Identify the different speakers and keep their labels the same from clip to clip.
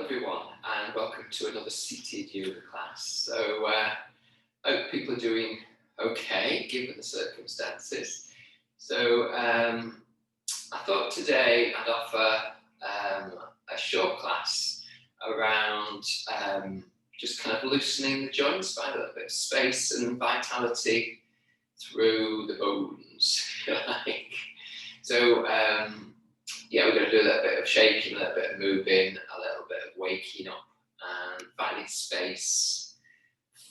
Speaker 1: everyone, and welcome to another seated yoga class. So I hope people are doing okay given the circumstances. So I thought today I'd offer a short class around just kind of loosening the joints, find a little bit of space and vitality through the bones, if you like. So yeah, we're going to do a little bit of shaking, a little bit of moving, a little bit of waking up and finding space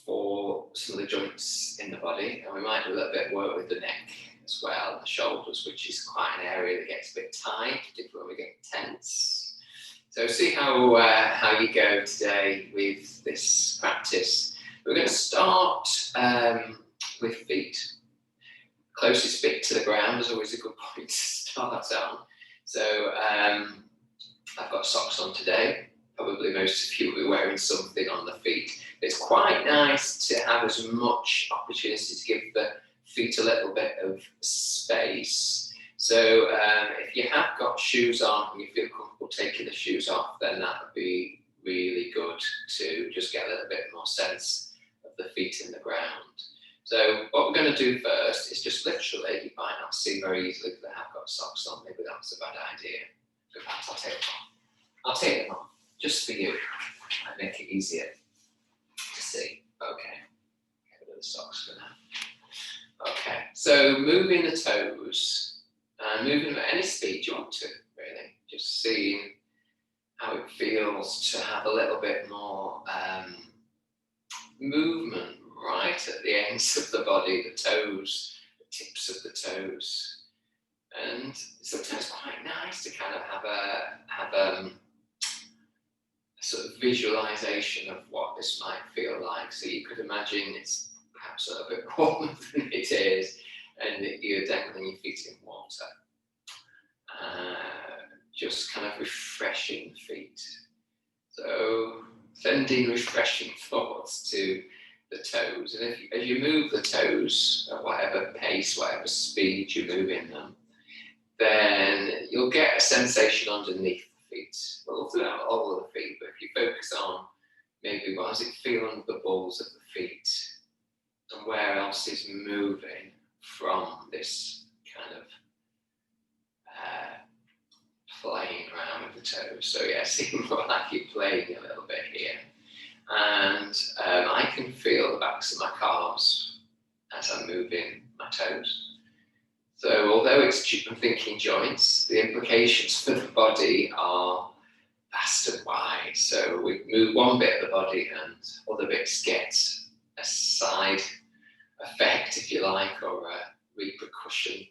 Speaker 1: for some of the joints in the body. And we might do a little bit of work with the neck as well, the shoulders, which is quite an area that gets a bit tight, particularly when we get tense. So see how you go today with this practice. We're going to start with feet. Closest bit to the ground is always a good point to start on. So I've got socks on today. Probably most of you will be wearing something on the feet. It's quite nice to have as much opportunity to give the feet a little bit of space. So if you have got shoes on and you feel comfortable taking the shoes off, then that would be really good to just get a little bit more sense of the feet in the ground. So what we're going to do first is just literally, you might not see very easily that I have got socks on, maybe that's a bad idea. In fact, I'll take them off. I'll take them off, just for you. Might make it easier to see. Okay, get rid of the socks for now. Okay, so moving the toes, and moving them at any speed you want to, really. Just seeing how it feels to have a little bit more movement right at the ends of the body, the toes, the tips of the toes. And sometimes quite nice to kind of have a sort of visualization of what this might feel like. So you could imagine it's perhaps a little bit warmer than it is, and that you're dangling your feet in water. Just kind of refreshing the feet. So sending refreshing thoughts to the toes, and as you move the toes at whatever pace, whatever speed you move in them, then you'll get a sensation underneath the feet. Well, throughout all of the feet, but if you focus on maybe what does it feel under the balls of the feet, and where else is moving from this kind of playing around with the toes. So yeah, seem more like you're playing a little bit here. And I can feel the backs of my calves as I'm moving my toes. So although I'm thinking joints, the implications for the body are vast and wide. So we move one bit of the body and other bits get a side effect, if you like, or a repercussion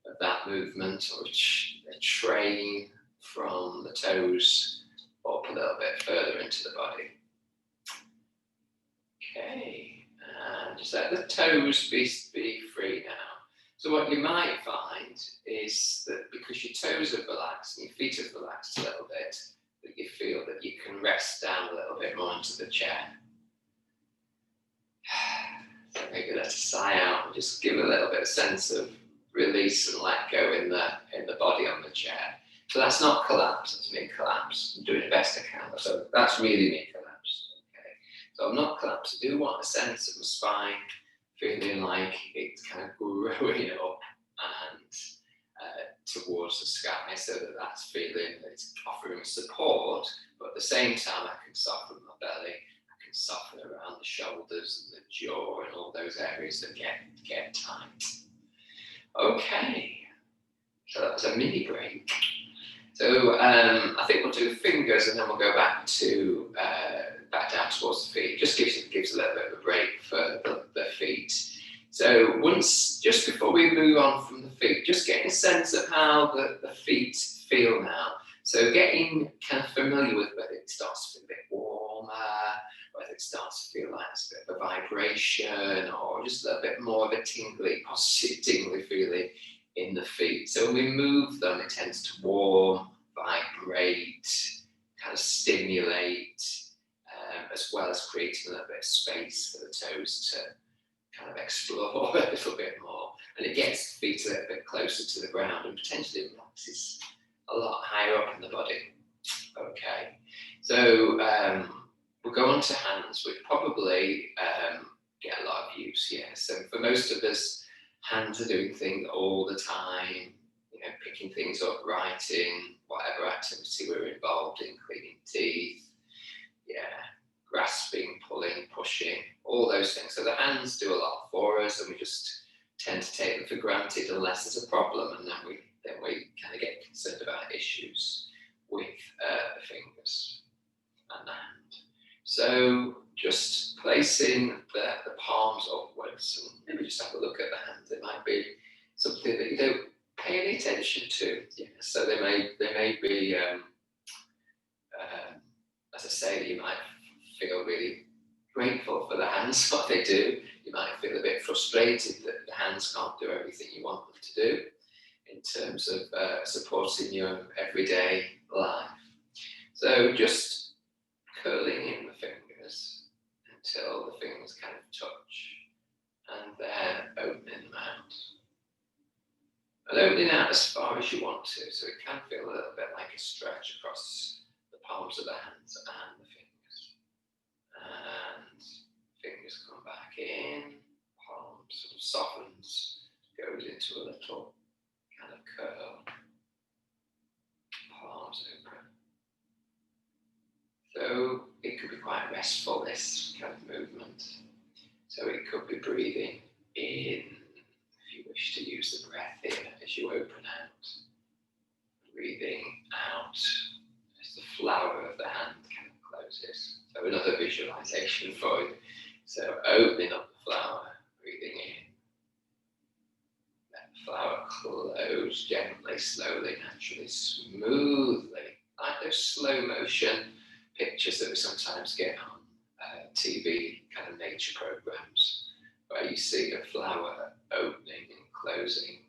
Speaker 1: of that movement, or a train from the toes up a little bit further into the body. Okay, and just let the toes be free now. So what you might find is that because your toes are relaxed and your feet are relaxed a little bit, that you feel that you can rest down a little bit more into the chair. So maybe let a sigh out and just give a little bit of sense of release and let go in the body on the chair. So that's not collapse, that's me collapse. I'm doing the best I can. So that's really me collapse. So I'm not collapsed. I do want a sense of my spine feeling like it's kind of growing up and towards the sky, so that's feeling that it's offering support, but at the same time I can soften my belly, I can soften around the shoulders and the jaw and all those areas that get tight. Okay, so that was a mini break. So I think we'll do fingers and then we'll go back down towards the feet. Just gives a little bit of a break for the feet. So just before we move on from the feet, just getting a sense of how the feet feel now. So getting kind of familiar with whether it starts to feel a bit warmer, whether it starts to feel like it's a bit of a vibration, or just a little bit more of a tingly, positive tingly feeling in the feet. So when we move them, it tends to warm, vibrate, kind of stimulate, as well as creating a little bit of space for the toes to kind of explore a little bit more. And it gets the feet a little bit closer to the ground and potentially relaxes a lot higher up in the body. Okay, So we'll go on to hands, which probably get a lot of use, yeah. So for most of us, hands are doing things all the time, you know, picking things up, writing, whatever activity we're involved in, cleaning teeth, yeah, grasping, pulling, pushing, all those things. So the hands do a lot for us, and we just tend to take them for granted unless there's a problem, and then we kind of get concerned about issues with the fingers and the hand. So just placing the palms upwards, and maybe just have a look at the hands. It might be something that you don't pay any attention to. Yeah. So they may be, as I say, you might feel really grateful for the hands, what they do. You might feel a bit frustrated that the hands can't do everything you want them to do in terms of supporting your everyday life. So just curling in the fingers until the fingers kind of touch, and then opening them out. And opening out as far as you want to, so it can feel a little bit like a stretch across the palms of the hands and the fingers. And fingers come back in, palm sort of softens, goes into a little kind of curl, palms open. So it could be quite restful, this kind of movement. So it could be breathing in, if you wish to use the breath in as you open out. Breathing out as the flower of the hand kind of closes. So another visualization for you. So opening up the flower, breathing in. Let the flower close gently, slowly, naturally, smoothly, like those slow motion pictures that we sometimes get on TV kind of nature programs, where you see a flower opening and closing.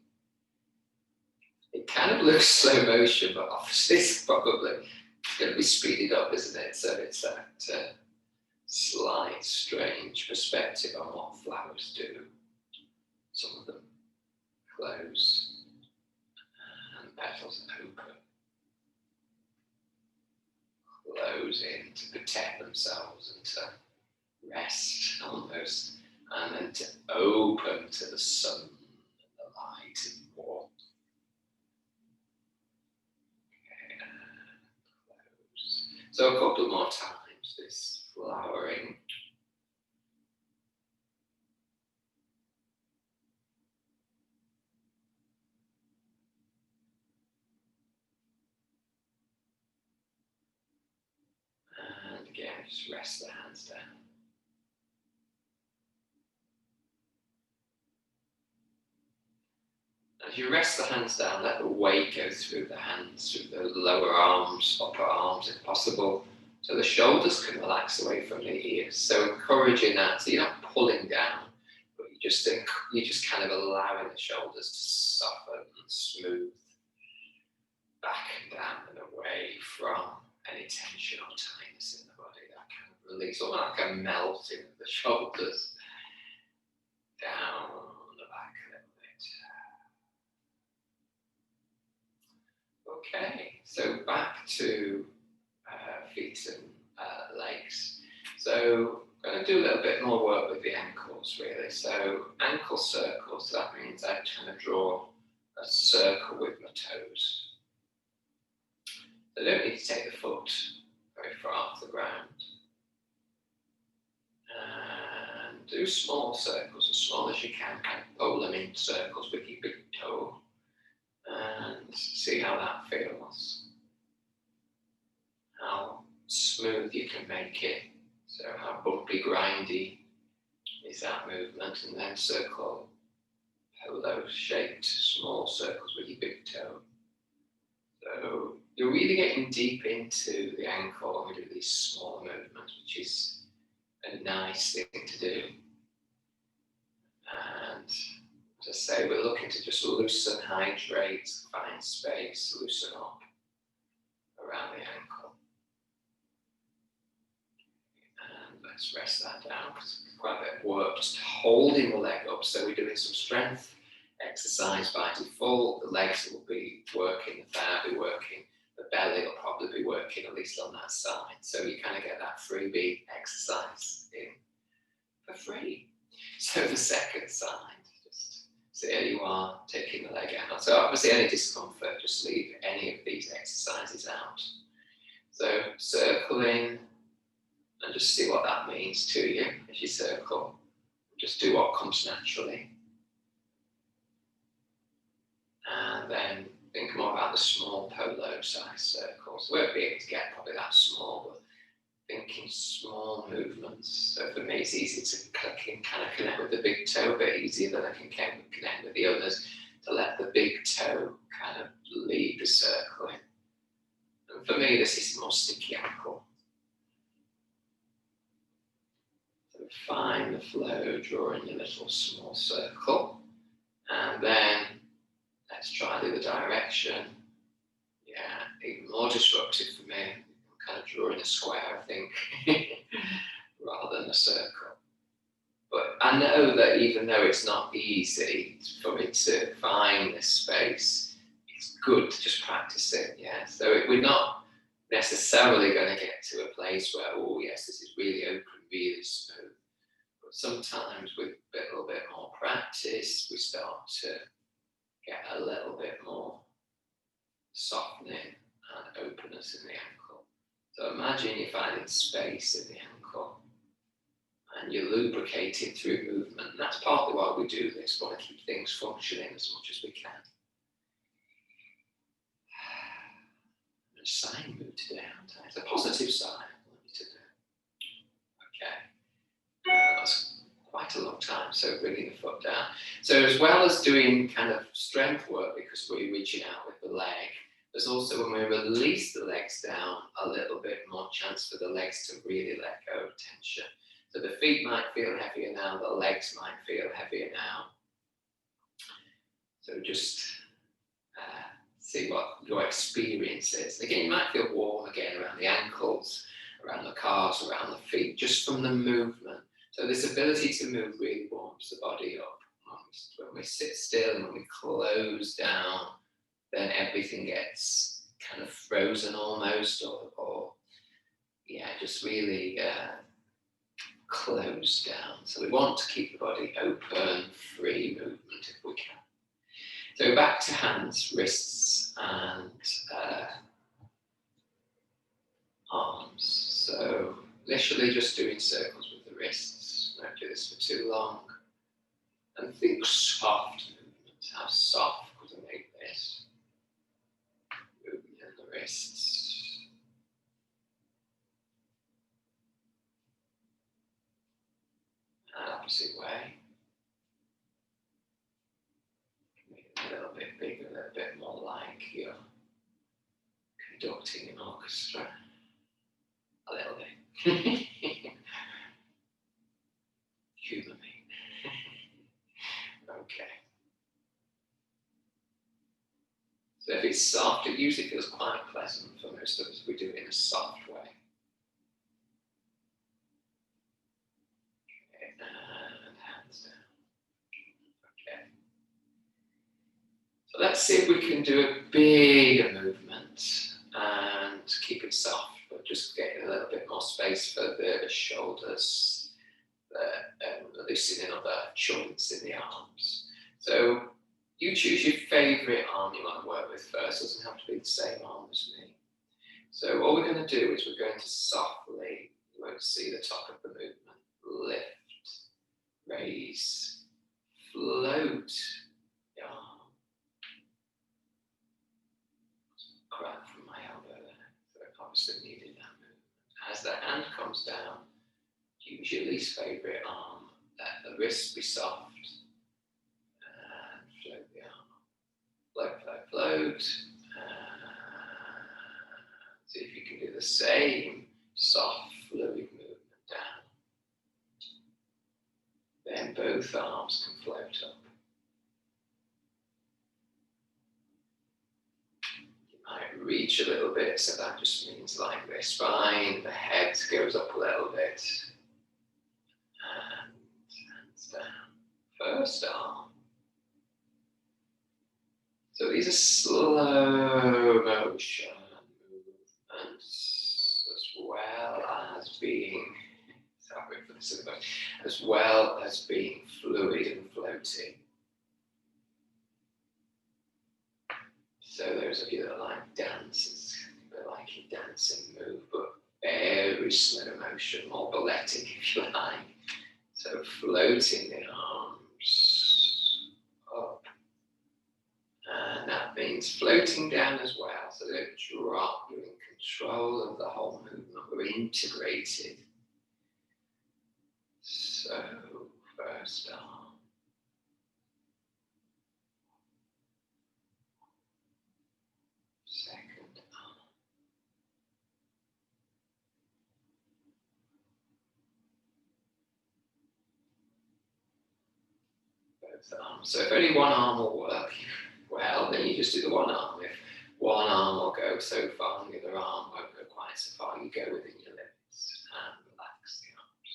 Speaker 1: It kind of looks slow motion, but obviously it's probably going to be speeded up, isn't it? So it's that slight, strange perspective on what flowers do. Some of them close and petals open. Close in to protect themselves and to rest almost, and then to open to the sun and the light and warmth. Okay, and close. So a couple more times, this flowering. And again, just rest the hands down. As you rest the hands down, let the weight go through the hands, through the lower arms, upper arms if possible, so the shoulders can relax away from the ears. So encouraging that, so you're not pulling down, but you're just kind of allowing the shoulders to soften and smooth back and down and away from any tension or tightness in the body. That kind of release, almost like a melting of the shoulders down the back a little bit. Okay, so back to feet and legs. So I'm going to do a little bit more work with the ankles, really. So ankle circles, that means I kind of draw a circle with my toes. I don't need to take the foot very far off the ground. And do small circles, as small as you can. Roll them in circles with your big toe. And see how that feels. How smooth you can make it. So how bumpy, grindy is that movement. And then circle polo-shaped small circles with your big toe. So you're really getting deep into the ankle when we do these small movements, which is a nice thing to do. And as I say, we're looking to just loosen, hydrate, find space, loosen up around the ankle. And let's rest that down because it's quite a bit of work just holding the leg up. So we're doing some strength exercise by default. The legs will be working, the thigh will be working, the belly will probably be working working, at least on that side. So you kind of get that freebie exercise in for free. So the second side, just so there you are, taking the leg out. So obviously any discomfort, just leave any of these exercises out. So circle in and just see what that means to you as you circle. Just do what comes naturally. And then think more about the small polo size circles. We won't be able to get probably that small, but thinking small movements. So for me, it's easy to kind of connect with the big toe, a bit easier than I can connect with the others, to let the big toe kind of lead the circle in. And for me, this is more sticky ankle. So find the flow, drawing a little small circle. And then let's try the other direction. Yeah, even more disruptive for me. I'm kind of drawing a square, I think, rather than a circle. But I know that even though it's not easy for me to find this space, it's good to just practice it, yeah. So we're not necessarily going to get to a place where, oh yes, this is really open, really smooth. But sometimes with a little bit more practice, we start to get a little bit more softening and openness in the ankle. So imagine you're finding space in the ankle and you're lubricating through movement. And that's partly why we do this. We want to keep things functioning as much as we can. I'm a sign mood today, aren't I? It's a positive sign I want you to do. Okay. That's quite a long time, so bringing the foot down. So as well as doing kind of strength work, because we're reaching out with the leg, there's also, when we release the legs down, a little bit more chance for the legs to really let go of tension. So the feet might feel heavier now, the legs might feel heavier now. So just see what your experience is. Again, you might feel warm again around the ankles, around the calves, around the feet, just from the movement. So this ability to move really warms the body up. When we sit still and when we close down, then everything gets kind of frozen almost, or yeah, just really closed down. So we want to keep the body open, free movement if we can. So back to hands, wrists, and arms. So initially just doing circles with the wrists. Don't do this for too long. And think soft movements. How soft could I make this? Movement in the wrists. And opposite way. Make it a little bit bigger, a little bit more like you're conducting an orchestra. A little bit. Humour me. Okay. So if it's soft, it usually feels quite pleasant for most of us. We do it in a soft way. Okay, and hands down. Okay. So let's see if we can do a bigger movement and keep it soft, but just getting a little bit more space for the shoulders, loosening other joints in the arms. So you choose your favourite arm you want to work with first. It doesn't have to be the same arm as me. So what we're going to do is we're going to softly, you won't see the top of the movement, lift, raise, float the arm. Grab from my elbow there. So I obviously needed that movement. As the hand comes down, use your least favourite arm. Let the wrist be soft. And float the arm. Float, float, float. See if you can do the same soft, fluid movement down. Then both arms can float up. You might reach a little bit, so that just means like this. Fine, the head goes up a little bit. And hands down. First arm. So these are slow motion movements. being, as well as being fluid and floating. So those of you that like dance, it's a bit like a dancing move, but very slow motion, more balletic if you like. So floating the arms up. And that means floating down as well. So don't drop, you're in control of the whole movement. We're integrated. So first arm. Second arm. Both arms. So if only one arm will work well, then you just do the one arm. If one arm will go so far and the other arm won't go quite so far, you go within your limits and relax the arms.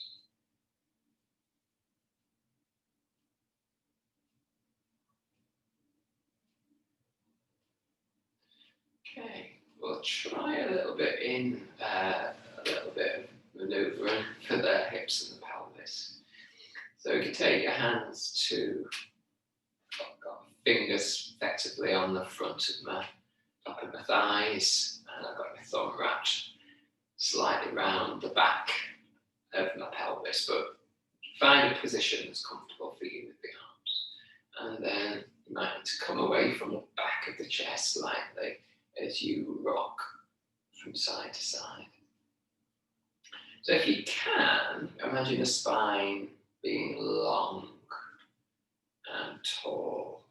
Speaker 1: Okay, we'll try a little bit a little bit of maneuvering for the hips and the pelvis. So you can take your hands to, I've got fingers effectively on the front of my top of my thighs, and I've got my thumb wrapped slightly round the back of my pelvis, but find a position that's comfortable for you with the arms. And then you might need to come away from the back of the chest slightly as you rock from side to side. So if you can, imagine the spine being long and tall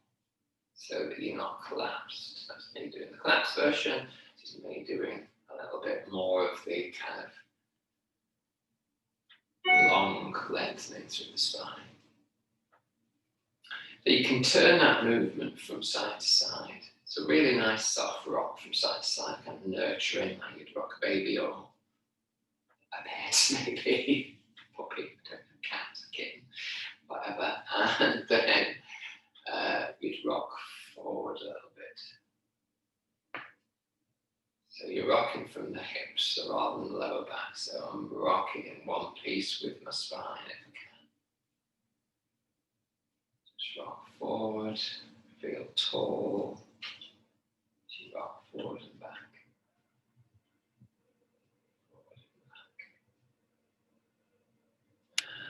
Speaker 1: so that you're not collapsed. That's me doing the collapsed version. This is me doing a little bit more of the kind of long lengthening through the spine. So you can turn that movement from side to side. It's a really nice soft rock from side to side, kind of nurturing, like you'd rock a baby or a pet, maybe, puppy, cat, kitten, whatever. And then you'd rock forward a little bit. So you're rocking from the hips rather than the lower back. So I'm rocking in one piece with my spine if I can. Just rock forward, feel tall. You rock forward and back. Forward and back.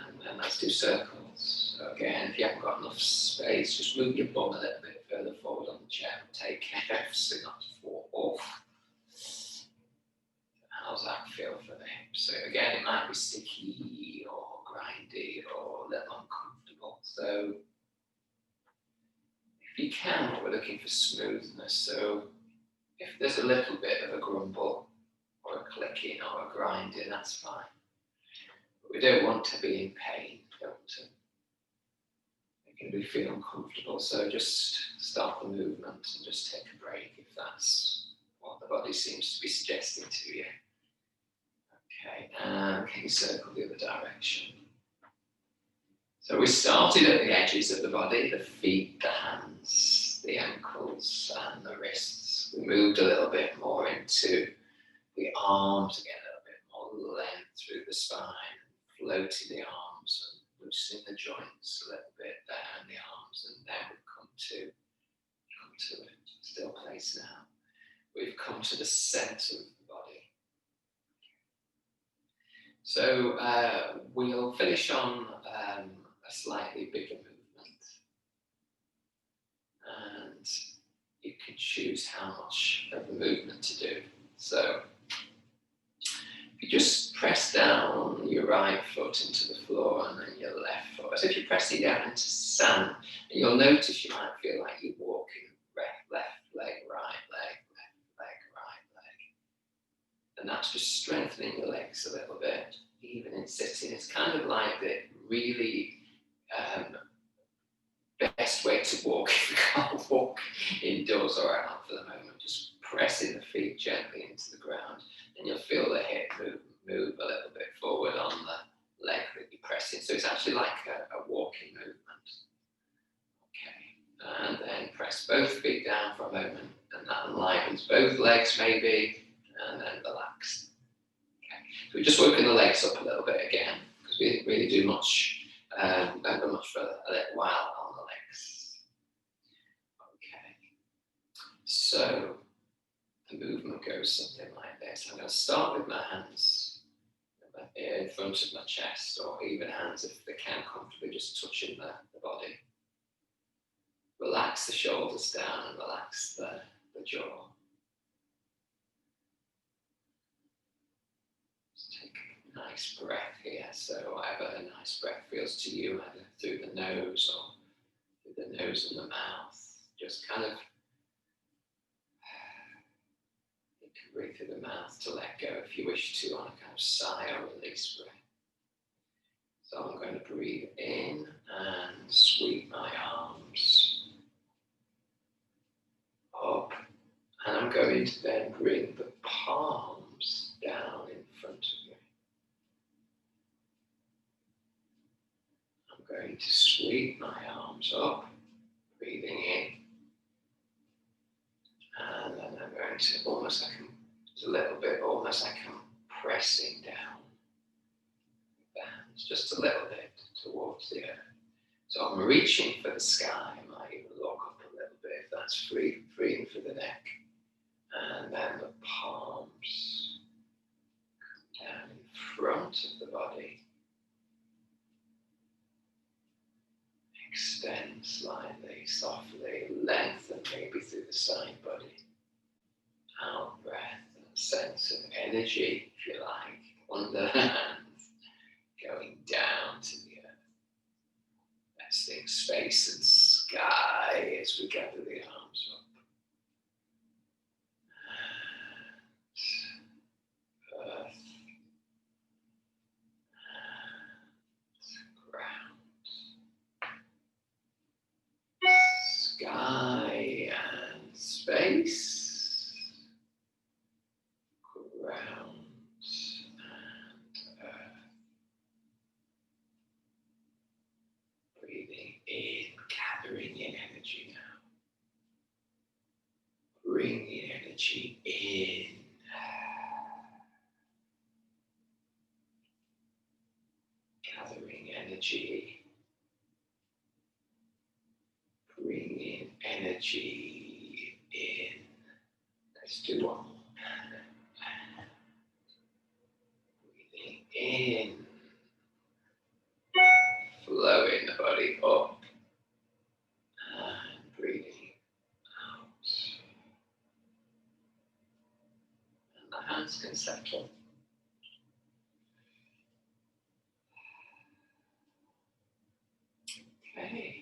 Speaker 1: And then let's do circles. So again, if you haven't got enough space, just move your bum a little bit further forward on the chair. Take care so not to fall off. How's that feel for the hips? So again, it might be sticky or grindy or a little uncomfortable. So if you can, we're looking for smoothness. So if there's a little bit of a grumble or a clicking or a grinding, that's fine. But we don't want to be in pain. We don't want to make anybody feel uncomfortable. So just stop the movement and just take a break if that's what the body seems to be suggesting to you. Okay, and can you circle the other direction? So we started at the edges of the body, the feet, the hands, the ankles, and the wrists. We moved a little bit more into the arms, again a little bit more length through the spine, floating the arms and loosening the joints a little bit there in the arms, and then we've come to it, still place now. We've come to the centre of the body. So we'll finish on a slightly bigger movement, and you can choose how much of the movement to do. So if you just press down your right foot into the floor and then your left foot, as if you're pressing down into sand, and you'll notice you might feel like you're walking left leg, right leg, left leg, right leg. And that's just strengthening your legs a little bit, even in sitting. It's kind of like the really best way to walk if you can't walk indoors or out for the moment. Just pressing the feet gently into the ground, and you'll feel the hip move a little bit forward on the leg that you're pressing. So it's actually like a walking movement. Okay, and then press both feet down for a moment, and that enlivens both legs maybe, and then relax. Okay, We're just working the legs up a little bit again, because we didn't really do much, don't go much for a little while on the legs. Okay, so the movement goes something like this. I'm going to start with my hands in front of my chest, or even hands if they can comfortably just touching the body. Relax the shoulders down and relax the jaw. Just take a nice breath here. So whatever a nice breath feels to you, either through the nose or through the nose and the mouth, just kind of you can breathe through the mouth to let go if you wish to on a kind of sigh or release breath. So I'm going to breathe in and sweep my arms up, and I'm going to then bring the palms down in front of me. I'm going to sweep my arms up, breathing in, and then I'm going to almost like I'm pressing down the hands just a little bit towards the earth. So I'm reaching for the sky. I might even look up a little bit if that's freeing for the neck. And then the palms come down in front of the body. Extend slightly, softly, lengthen maybe through the side body. Out breath, a sense of energy, if you like, under the hands, going down to the earth. Resting space and sky as we gather the arms up. And earth. And ground. Sky and space. Ground and earth. Breathing in, gathering in energy now. Bringing energy in. Gathering energy. Bringing energy in. Let's do one more. Breathing in. Flowing the body up. And breathing out. And the hands can settle. Okay.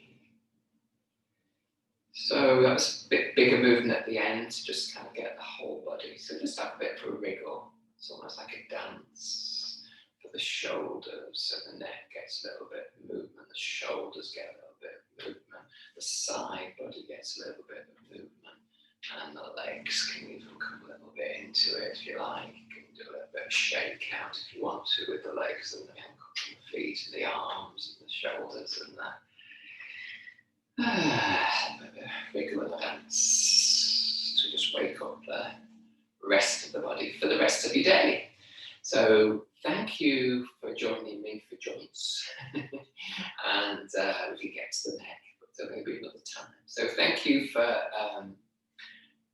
Speaker 1: So that's a bit bigger movement at the end to just kind of get the whole body. So just have a bit of a wriggle. It's almost like a dance for the shoulders, so the neck gets a little bit of movement, the shoulders get a little bit of movement, the side body gets a little bit of movement, and the legs can even come a little bit into it if you like. You can do a little bit of shake out if you want to with the legs and the ankles and the feet and the arms and the shoulders and that. Regular dance to just wake up the rest of the body for the rest of your day. So thank you for joining me for joints. And we can get to the neck, but maybe another time. So thank you for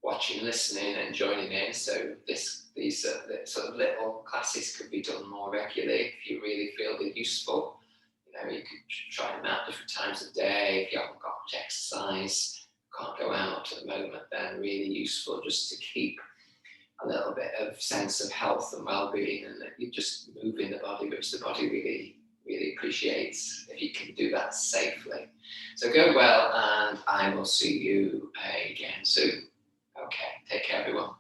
Speaker 1: watching, listening and joining in. So these sort of little classes could be done more regularly if you really feel they're useful. You could try them out different times of day. If you haven't got much exercise, can't go out at the moment, then really useful just to keep a little bit of sense of health and well-being, and that you just move in the body, which the body really, really appreciates if you can do that safely. So go well, and I will see you again soon. Okay, take care everyone.